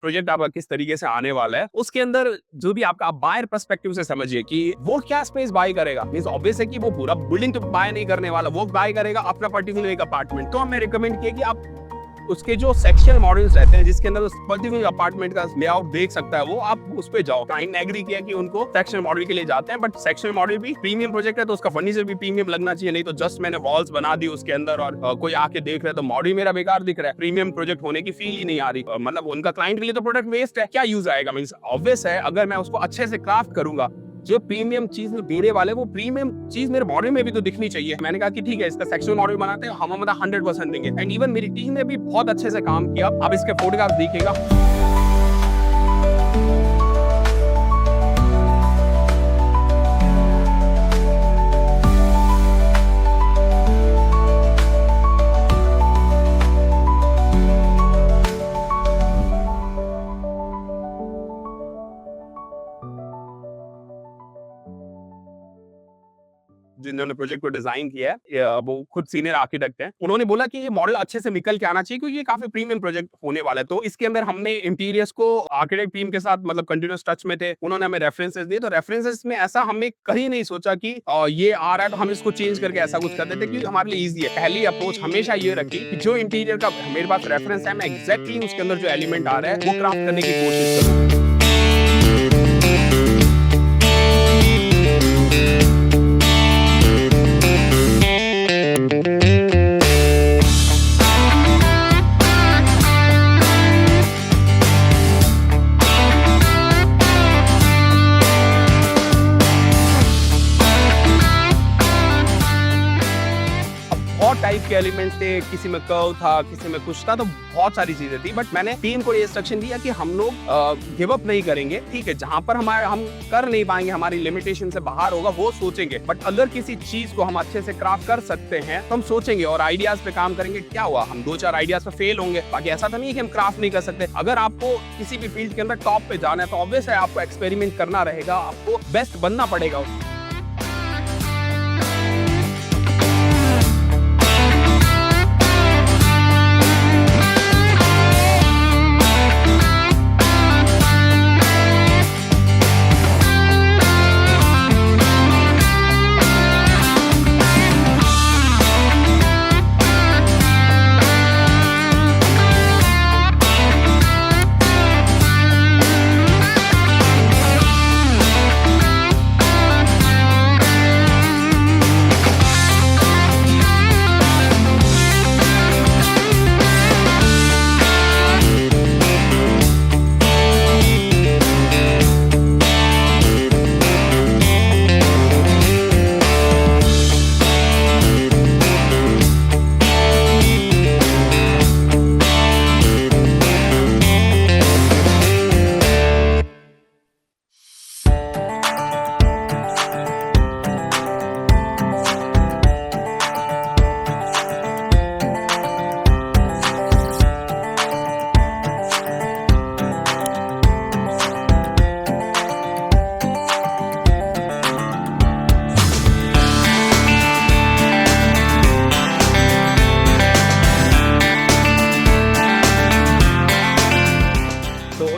Project आपका किस तरीके से आने वाला है, उसके अंदर जो भी आपका बायर पर्सपेक्टिव से समझिए कि वो क्या स्पेस बाय करेगा। मींस ऑब्वियस है कि वो पूरा बिल्डिंग तो बाय नहीं करने वाला, वो बाय करेगा अपना पर्टिकुलर एक अपार्टमेंट। तो हमें रिकमेंड किया कि आप उसके जो सेक्शनल मॉडल्स रहते हैं जिसके अंदर उस पर्टिकुलर अपार्टमेंट का लेआउट देख सकता है, वो आप उस पे जाओ। क्लाइंट ने एग्री किया कि उनको सेक्शनल मॉडल के लिए जाते हैं, बट सेक्शनल मॉडल भी प्रीमियम प्रोजेक्ट है तो उसका फर्नीचर भी प्रीमियम लगना चाहिए। नहीं तो जस्ट मैंने वॉल्स बना दी उसके अंदर और कोई आके देख रहा है तो मॉडल मेरा बेकार दिख रहा है, प्रीमियम प्रोजेक्ट होने की फील ही नहीं आ रही। मतलब उनका क्लाइंट के लिए तो प्रोडक्ट वेस्ट है, क्या यूज आएगा। मींस ऑब्वियस है अगर मैं उसको अच्छे से क्राफ्ट करूंगा, जो प्रीमियम चीज मेरे वाले वो प्रीमियम चीज मेरे मॉडल में भी तो दिखनी चाहिए। मैंने कहा कि ठीक है इसका सेक्शनल मॉडल बनाते हैं, हम 100% देंगे। एंड इवन मेरी टीम ने भी बहुत अच्छे से काम किया। अब इसके फोटोग्राफ देखिएगा। जिन्होंने प्रोजेक्ट को डिजाइन किया है वो खुद सीनियर आर्किटेक्ट हैं। उन्होंने बोला कि ये मॉडल अच्छे से निकल के आना चाहिए क्योंकि ये काफी प्रीमियम प्रोजेक्ट होने वाला है। तो इसके अंदर हमने इंटीरियर्स को आर्किटेक्ट टीम के साथ मतलब कंटिन्यूअस टच में थे, उन्होंने हमें रेफरेंसेस दिए। तो रेफरेंसेस में ऐसा हमने कहीं नहीं सोचा कि ये आ रहा है तो हम इसको चेंज करके ऐसा कुछ करते थे, क्योंकि हमारे लिए ईजी है। पहली अप्रोच हमेशा ये रखी कि जो इंटीरियर का मेरे पास रेफरेंस है, मैं एग्जैक्टली उसके अंदर जो एलिमेंट आ रहा है वो क्राफ्ट करने की कोशिश करूँ। टाइप के एलिमेंट्स थे, किसी में कर्व था, किसी में कुछ था, तो बहुत सारी चीजें थी। बट मैंने टीम को ये इंस्ट्रक्शन दिया कि हम लोग गिव अप नहीं करेंगे। ठीक है, जहां पर हम कर नहीं पाएंगे, हमारी लिमिटेशन से बाहर होगा, वो सोचेंगे। बट अगर किसी चीज को हम अच्छे से क्राफ्ट कर सकते हैं तो हम सोचेंगे और आइडियाज पे काम करेंगे। क्या हुआ, हम 2-4 आइडियाज पे फेल होंगे, बाकी ऐसा तो नहीं है कि हम क्राफ्ट नहीं कर सकते। अगर आपको किसी भी फील्ड के अंदर टॉप पे जाना है तो ऑब्वियस है आपको एक्सपेरिमेंट करना रहेगा, आपको बेस्ट बनना पड़ेगा।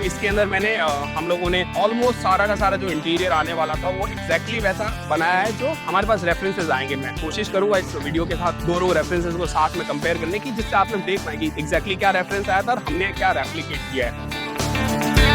इसके अंदर मैंने हम लोगों ने ऑलमोस्ट सारा का सारा जो इंटीरियर आने वाला था वो एग्जैक्टली वैसा बनाया है जो हमारे पास रेफरेंसेस आएंगे। मैं कोशिश करूंगा इस वीडियो के साथ दोनों रेफरेंसेस को साथ में कंपेयर करने की, जिससे आप लोग देख पाएंगे एग्जैक्टली क्या रेफरेंस आया था और हमने क्या रेप्लिकेट किया है।